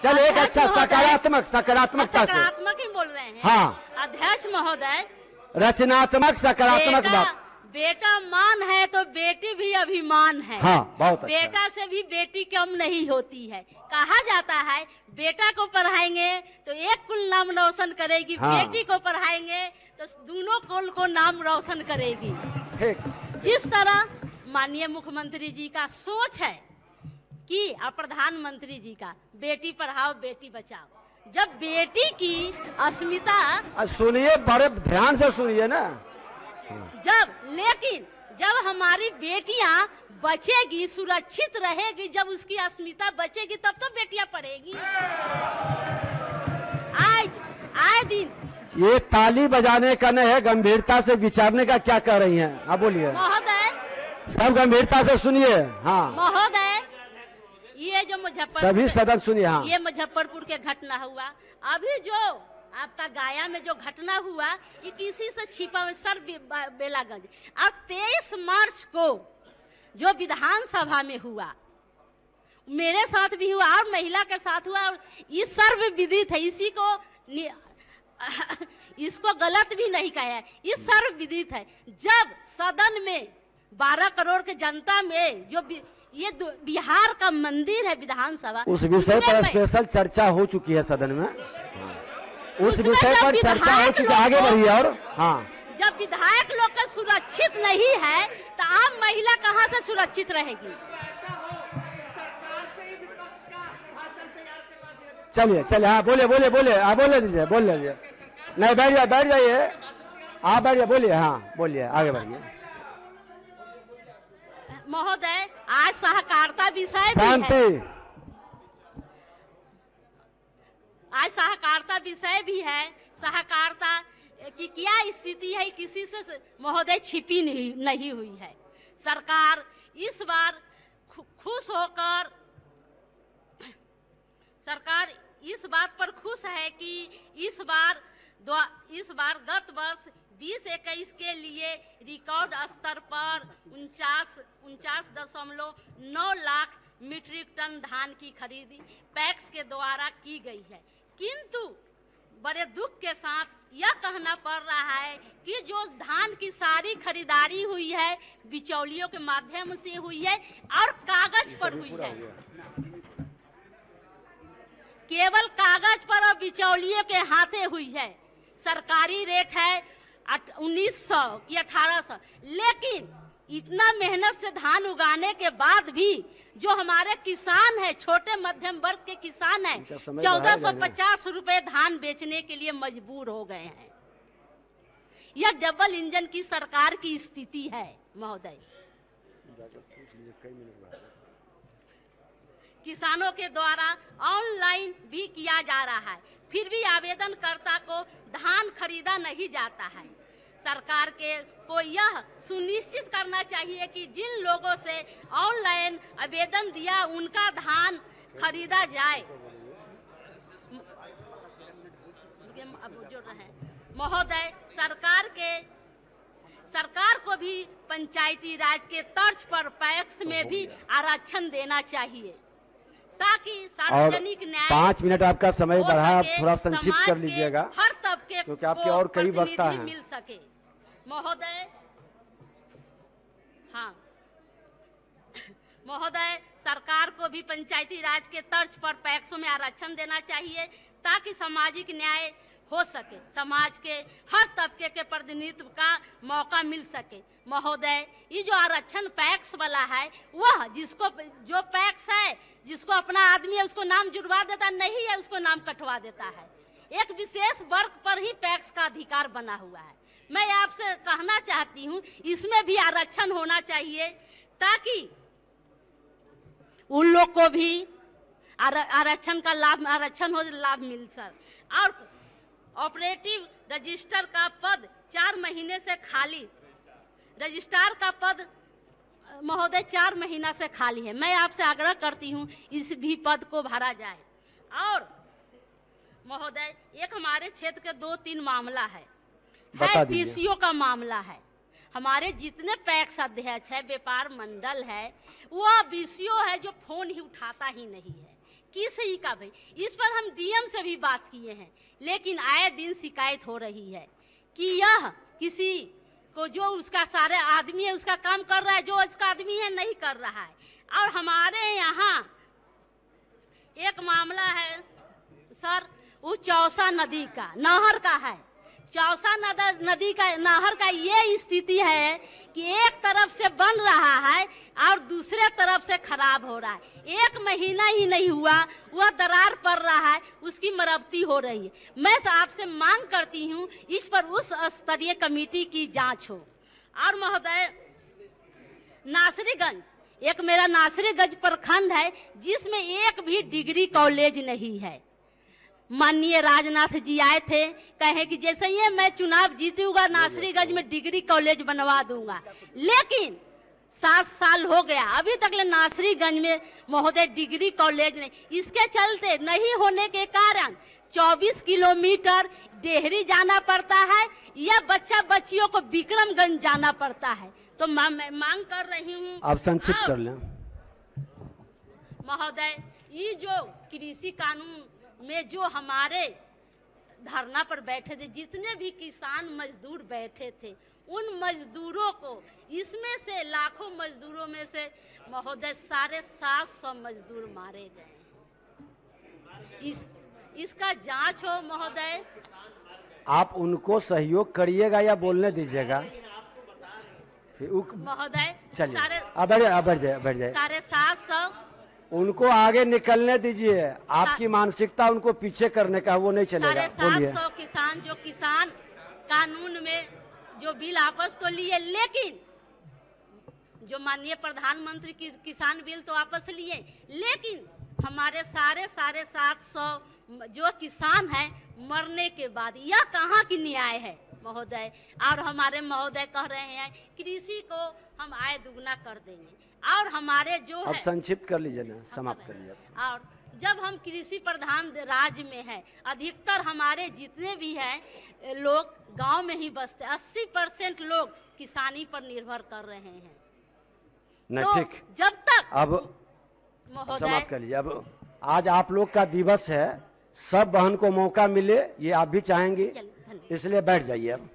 चल एक अच्छा सकारात्मक ही बोल रहे हैं। हाँ, अध्यक्ष महोदय, रचनात्मक सकारात्मक बात। बेटा मान है तो बेटी भी अभिमान है। हाँ, बहुत अच्छा। बेटा से भी बेटी कम नहीं होती है। कहा जाता है बेटा को पढ़ाएंगे तो एक कुल नाम रोशन करेगी, हाँ। बेटी को पढ़ाएंगे तो दोनों कुल को नाम रोशन करेगी। जिस तरह माननीय मुख्यमंत्री जी का सोच है कि और प्रधानमंत्री जी का बेटी पढ़ाओ बेटी बचाओ, जब बेटी की अस्मिता, सुनिए बड़े ध्यान से सुनिए ना, जब हमारी बेटियां बचेगी, सुरक्षित रहेगी, जब उसकी अस्मिता बचेगी तब तो बेटियां पढ़ेगी। आए दिन ये ताली बजाने का नहीं है, गंभीरता से विचारने का। क्या कह रही हैं? हाँ बोलिए महोदय, सब गंभीरता से सुनिए। हाँ महोदय, ये जो मुजफ्फरपुर, सभी सदन सुनिए। हाँ, ये मुजफ्फरपुर के घटना हुआ, अभी जो आपका गाया में जो घटना हुआ, ये किसी से छिपा हुआ सर बेलागंज। अब 23 मार्च को जो विधानसभा में हुआ, मेरे साथ भी हुआ और महिला के साथ हुआ, और ये सर्व विदित है, इसी को इसको गलत भी नहीं कहा है, ये सर्व विदित है। जब सदन में 12 करोड़ के जनता में जो ये बिहार का मंदिर है विधानसभा, उस विषय पर स्पेशल चर्चा हो चुकी है सदन में। उस विषय पर चर्चा हो चुकी है, आगे बढ़िए। और हाँ, जब विधायक लोग का सुरक्षित नहीं है तो आम महिला कहाँ से सुरक्षित रहेगी? चलिए हाँ बोले हाँ बोले दीजिए, बोल लीजिए। नहीं बैठ जाइए, हाँ बैठ जाइए, बोलिए। हाँ बोलिए, आगे बढ़िए। महोदय, आज सहकारिता विषय शांति, आज सहकारिता विषय भी है। सहकारिता की क्या स्थिति है किसी से महोदय छिपी नहीं हुई है। सरकार इस बार खुश होकर, सरकार इस बात पर खुश है कि इस बार गत वर्ष 2021 के लिए रिकॉर्ड स्तर पर 49.9 लाख मीट्रिक टन धान की खरीदी पैक्स के द्वारा की गई है। किंतु बड़े दुख के साथ यह कहना पड़ रहा है कि जो धान की सारी खरीदारी हुई है बिचौलियों के माध्यम से हुई है और कागज पर हुई है, केवल कागज पर और बिचौलियों के हाथे हुई है। सरकारी रेट है 1900 या 1800, लेकिन इतना मेहनत से धान उगाने के बाद भी जो हमारे किसान है, छोटे मध्यम वर्ग के किसान है, 1450 रुपए धान बेचने के लिए मजबूर हो गए हैं। यह डबल इंजन की सरकार की स्थिति है महोदय। किसानों के द्वारा ऑनलाइन भी किया जा रहा है, फिर भी आवेदनकर्ता को धान खरीदा नहीं जाता है। सरकार को यह सुनिश्चित करना चाहिए कि जिन लोगों से ऑनलाइन आवेदन दिया उनका धान खरीदा जाए। महोदय, सरकार को भी पंचायती राज के तर्ज पर पैक्स में भी आरक्षण देना चाहिए ताकि सार्वजनिक न्याय। 5 मिनट आपका समय बढ़ा, आप थोड़ा संक्षिप्त कर लीजिएगा, हर तबके क्योंकि आपके और कई वक्ता हैं। मिल सके महोदय। हाँ महोदय, सरकार को भी पंचायती राज के तर्ज पर पैक्सों में आरक्षण देना चाहिए ताकि सामाजिक न्याय हो सके, समाज के हर तबके के प्रतिनिधित्व का मौका मिल सके। महोदय, ये जो आरक्षण पैक्स वाला है, वह जो पैक्स है, जिसको अपना आदमी है उसको नाम जुड़वा देता, नहीं है उसको नाम कटवा देता है। एक विशेष वर्ग पर ही पैक्स का अधिकार बना हुआ है। मैं आपसे कहना चाहती हूँ इसमें भी आरक्षण होना चाहिए ताकि उन लोग को भी आरक्षण मिल सके। और ऑपरेटिव रजिस्टर का पद 4 महीने से खाली, रजिस्ट्रार का पद महोदय 4 महीना से खाली है। मैं आपसे आग्रह करती हूँ इस भी पद को भरा जाए। और महोदय, एक हमारे क्षेत्र के 2-3 मामला है पीसीओ का मामला है। हमारे जितने पैक्स अध्यक्ष है, व्यापार मंडल है, वह बीसीओ है जो फोन ही उठाता ही नहीं है। किस ही का भाई? इस पर हम डीएम से भी बात किए हैं, लेकिन आए दिन शिकायत हो रही है कि यह किसी को जो उसका सारे आदमी है उसका काम कर रहा है, जो उसका आदमी है नहीं कर रहा है। और हमारे यहाँ एक मामला है सर, वो चौसा नदी का नहर का है। चौसा नदी का नहर का ये स्थिति है कि एक तरफ से बन रहा है और दूसरे तरफ से खराब हो रहा है। 1 महीना ही नहीं हुआ, वह दरार पड़ रहा है, उसकी मरम्मती हो रही है। मैं आपसे मांग करती हूँ इस पर उस स्तरीय कमेटी की जांच हो। और महोदय, नासरीगंज, एक मेरा नासरीगंज प्रखंड है जिसमें एक भी डिग्री कॉलेज नहीं है। माननीय राजनाथ जी आए थे, कहे कि जैसे ही मैं चुनाव जीतूंगा नासरीगंज में डिग्री कॉलेज बनवा दूंगा, लेकिन 7 साल हो गया अभी तक ले नासरीगंज में महोदय डिग्री कॉलेज नहीं। इसके चलते नहीं होने के कारण 24 किलोमीटर डेहरी जाना पड़ता है या बच्चा बच्चियों को विक्रमगंज जाना पड़ता है। तो मैं मांग कर रही हूँ, आप संक्षिप्त कर लें महोदय। ये जो कृषि कानून में जो हमारे धरना पर बैठे थे, जितने भी किसान मजदूर बैठे थे, उन मजदूरों को, इसमें से लाखों मजदूरों में से महोदय 750 मजदूर मारे गए। इसका जांच हो महोदय। आप उनको सहयोग करिएगा या बोलने दीजिएगा महोदय? चलिए अब बैठ जाए। 750 उनको आगे निकलने दीजिए, आपकी मानसिकता उनको पीछे करने का, वो नहीं चलेगा। 750 किसान जो किसान कानून में जो बिल वापस तो लिए, लेकिन जो माननीय प्रधानमंत्री की किसान बिल तो वापस लिए, लेकिन हमारे सारे 750 जो किसान हैं मरने के बाद, यह कहाँ की न्याय है महोदय? और हमारे महोदय कह रहे हैं कृषि को हम आय दुगना कर देंगे, और हमारे जो अब है, संक्षिप्त कर लीजिए ना, समाप्त कर लीजिए। और जब हम कृषि प्रधान राज्य में है, अधिकतर हमारे जितने भी हैं लोग गांव में ही बसते, 80% लोग किसानी पर निर्भर कर रहे हैं। नहीं, तो ठीक, जब तक अब महोदय, समाप्त कर लीजिए। अब आज आप लोग का दिवस है, सब बहन को मौका मिले, ये आप भी चाहेंगे, इसलिए बैठ जाइए अब।